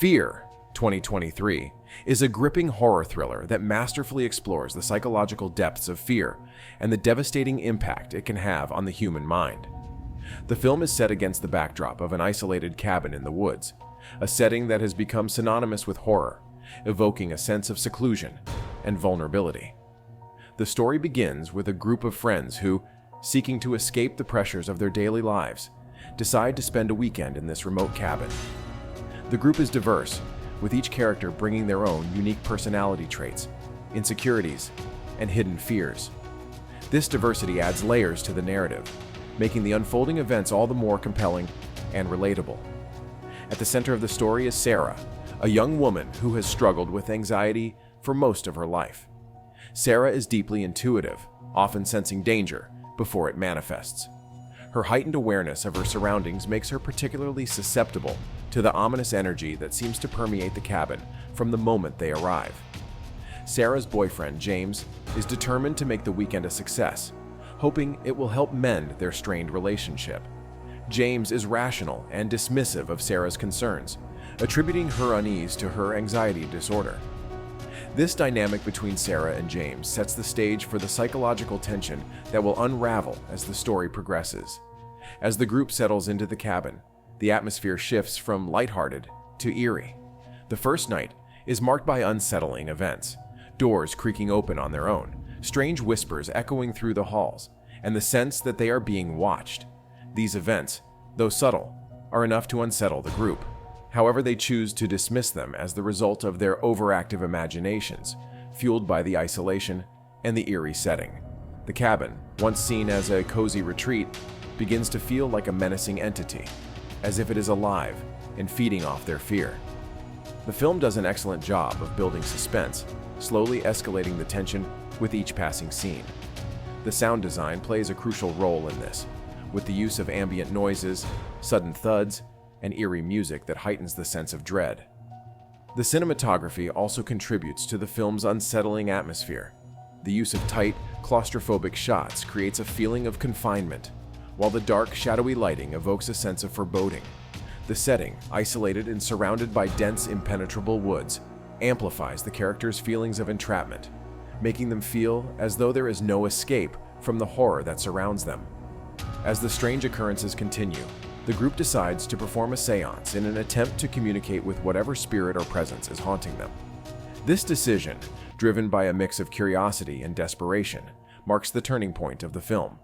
Fear, 2023, is a gripping horror thriller that masterfully explores the psychological depths of fear and the devastating impact it can have on the human mind. The film is set against the backdrop of an isolated cabin in the woods, a setting that has become synonymous with horror, evoking a sense of seclusion and vulnerability. The story begins with a group of friends who, seeking to escape the pressures of their daily lives, decide to spend a weekend in this remote cabin. The group is diverse, with each character bringing their own unique personality traits, insecurities, and hidden fears. This diversity adds layers to the narrative, making the unfolding events all the more compelling and relatable. At the center of the story is Sarah, a young woman who has struggled with anxiety for most of her life. Sarah is deeply intuitive, often sensing danger before it manifests. Her heightened awareness of her surroundings makes her particularly susceptible to the ominous energy that seems to permeate the cabin from the moment they arrive. Sarah's boyfriend, James, is determined to make the weekend a success, hoping it will help mend their strained relationship. James is rational and dismissive of Sarah's concerns, attributing her unease to her anxiety disorder. This dynamic between Sarah and James sets the stage for the psychological tension that will unravel as the story progresses. As the group settles into the cabin, the atmosphere shifts from lighthearted to eerie. The first night is marked by unsettling events, doors creaking open on their own, strange whispers echoing through the halls, and the sense that they are being watched. These events, though subtle, are enough to unsettle the group. However, they choose to dismiss them as the result of their overactive imaginations, fueled by the isolation and the eerie setting. The cabin, once seen as a cozy retreat, begins to feel like a menacing entity, as if it is alive and feeding off their fear. The film does an excellent job of building suspense, slowly escalating the tension with each passing scene. The sound design plays a crucial role in this, with the use of ambient noises, sudden thuds, and eerie music that heightens the sense of dread. The cinematography also contributes to the film's unsettling atmosphere. The use of tight, claustrophobic shots creates a feeling of confinement, while the dark, shadowy lighting evokes a sense of foreboding. The setting, isolated and surrounded by dense, impenetrable woods, amplifies the characters' feelings of entrapment, making them feel as though there is no escape from the horror that surrounds them. As the strange occurrences continue, the group decides to perform a seance in an attempt to communicate with whatever spirit or presence is haunting them. This decision, driven by a mix of curiosity and desperation, marks the turning point of the film.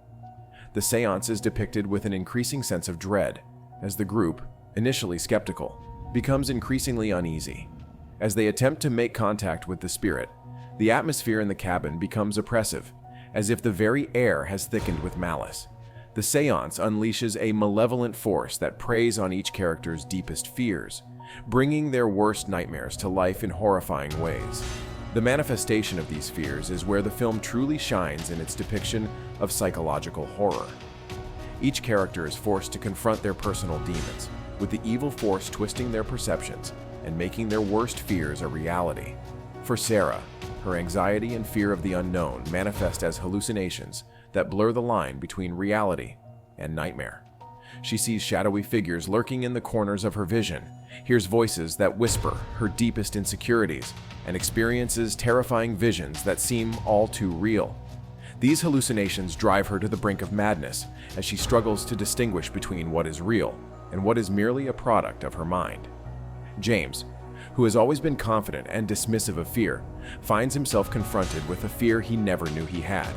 The seance is depicted with an increasing sense of dread, as the group, initially skeptical, becomes increasingly uneasy. As they attempt to make contact with the spirit, the atmosphere in the cabin becomes oppressive, as if the very air has thickened with malice. The seance unleashes a malevolent force that preys on each character's deepest fears, bringing their worst nightmares to life in horrifying ways. The manifestation of these fears is where the film truly shines in its depiction of psychological horror. Each character is forced to confront their personal demons, with the evil force twisting their perceptions and making their worst fears a reality. For Sarah, her anxiety and fear of the unknown manifest as hallucinations that blur the line between reality and nightmare. She sees shadowy figures lurking in the corners of her vision, hears voices that whisper her deepest insecurities, and experiences terrifying visions that seem all too real. These hallucinations drive her to the brink of madness as she struggles to distinguish between what is real and what is merely a product of her mind. James, who has always been confident and dismissive of fear, finds himself confronted with a fear he never knew he had,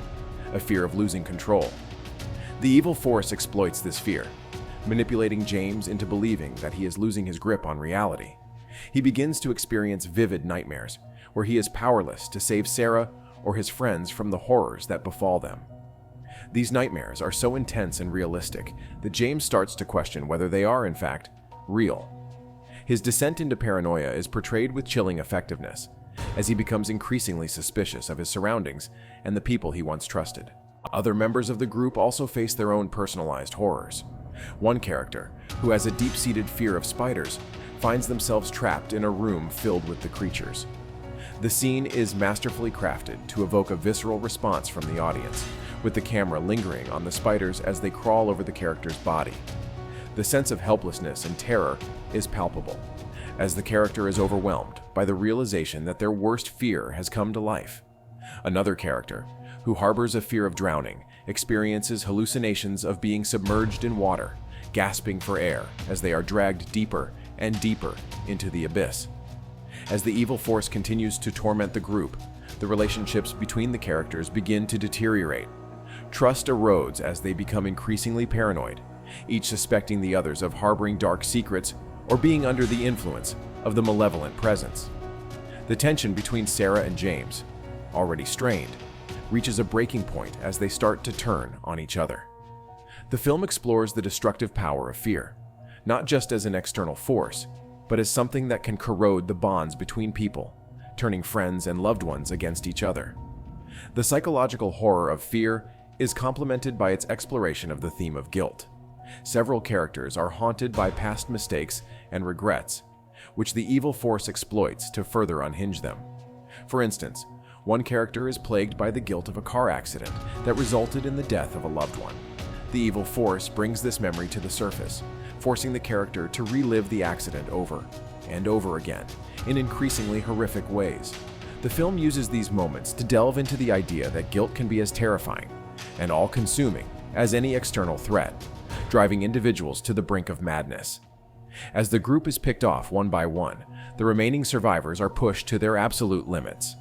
a fear of losing control. The evil force exploits this fear, manipulating James into believing that he is losing his grip on reality. He begins to experience vivid nightmares, where he is powerless to save Sarah or his friends from the horrors that befall them. These nightmares are so intense and realistic that James starts to question whether they are, in fact, real. His descent into paranoia is portrayed with chilling effectiveness, as he becomes increasingly suspicious of his surroundings and the people he once trusted. Other members of the group also face their own personalized horrors. One character, who has a deep-seated fear of spiders, finds themselves trapped in a room filled with the creatures. The scene is masterfully crafted to evoke a visceral response from the audience, with the camera lingering on the spiders as they crawl over the character's body. The sense of helplessness and terror is palpable, as the character is overwhelmed by the realization that their worst fear has come to life. Another character, who harbors a fear of drowning, experiences hallucinations of being submerged in water, gasping for air as they are dragged deeper and deeper into the abyss. As the evil force continues to torment the group, the relationships between the characters begin to deteriorate. Trust erodes as they become increasingly paranoid, each suspecting the others of harboring dark secrets or being under the influence of the malevolent presence. The tension between Sarah and James, already strained, reaches a breaking point as they start to turn on each other. The film explores the destructive power of fear, not just as an external force, but as something that can corrode the bonds between people, turning friends and loved ones against each other. The psychological horror of fear is complemented by its exploration of the theme of guilt. Several characters are haunted by past mistakes and regrets, which the evil force exploits to further unhinge them. For instance, one character is plagued by the guilt of a car accident that resulted in the death of a loved one. The evil force brings this memory to the surface, forcing the character to relive the accident over and over again in increasingly horrific ways. The film uses these moments to delve into the idea that guilt can be as terrifying and all-consuming as any external threat, driving individuals to the brink of madness. As the group is picked off one by one, the remaining survivors are pushed to their absolute limits.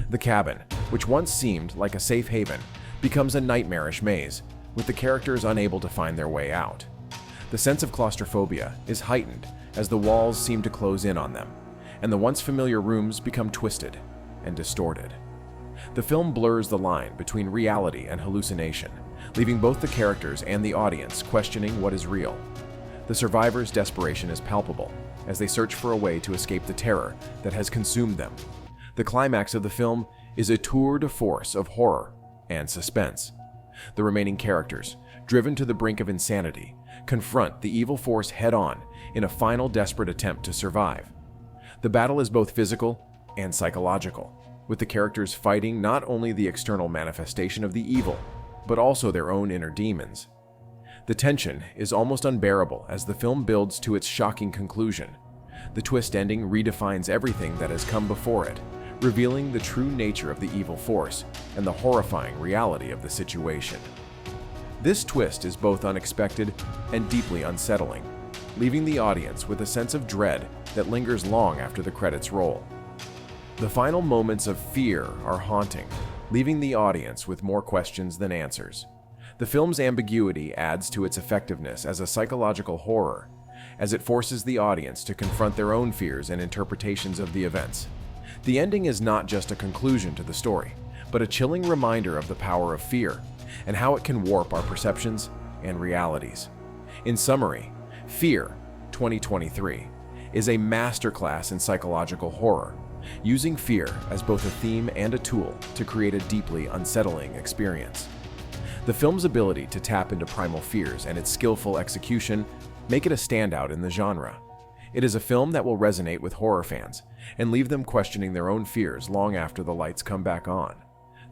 The cabin, which once seemed like a safe haven, becomes a nightmarish maze, with the characters unable to find their way out. The sense of claustrophobia is heightened as the walls seem to close in on them, and the once familiar rooms become twisted and distorted. The film blurs the line between reality and hallucination, leaving both the characters and the audience questioning what is real. The survivors' desperation is palpable as they search for a way to escape the terror that has consumed them. The climax of the film is a tour de force of horror and suspense. The remaining characters, driven to the brink of insanity, confront the evil force head-on in a final desperate attempt to survive. The battle is both physical and psychological, with the characters fighting not only the external manifestation of the evil, but also their own inner demons. The tension is almost unbearable as the film builds to its shocking conclusion. The twist ending redefines everything that has come before it, revealing the true nature of the evil force and the horrifying reality of the situation. This twist is both unexpected and deeply unsettling, leaving the audience with a sense of dread that lingers long after the credits roll. The final moments of fear are haunting, leaving the audience with more questions than answers. The film's ambiguity adds to its effectiveness as a psychological horror, as it forces the audience to confront their own fears and interpretations of the events. The ending is not just a conclusion to the story, but a chilling reminder of the power of fear and how it can warp our perceptions and realities. In summary, Fear 2023 is a masterclass in psychological horror, using fear as both a theme and a tool to create a deeply unsettling experience. The film's ability to tap into primal fears and its skillful execution make it a standout in the genre. It is a film that will resonate with horror fans and leave them questioning their own fears long after the lights come back on.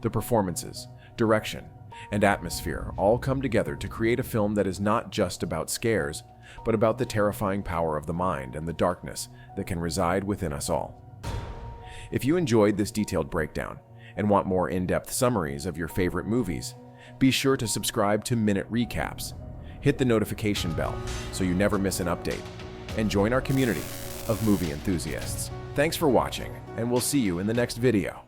The performances, direction, and atmosphere all come together to create a film that is not just about scares, but about the terrifying power of the mind and the darkness that can reside within us all. If you enjoyed this detailed breakdown and want more in-depth summaries of your favorite movies, be sure to subscribe to Minute Recaps. Hit the notification bell so you never miss an update, and join our community of movie enthusiasts. Thanks for watching, and we'll see you in the next video.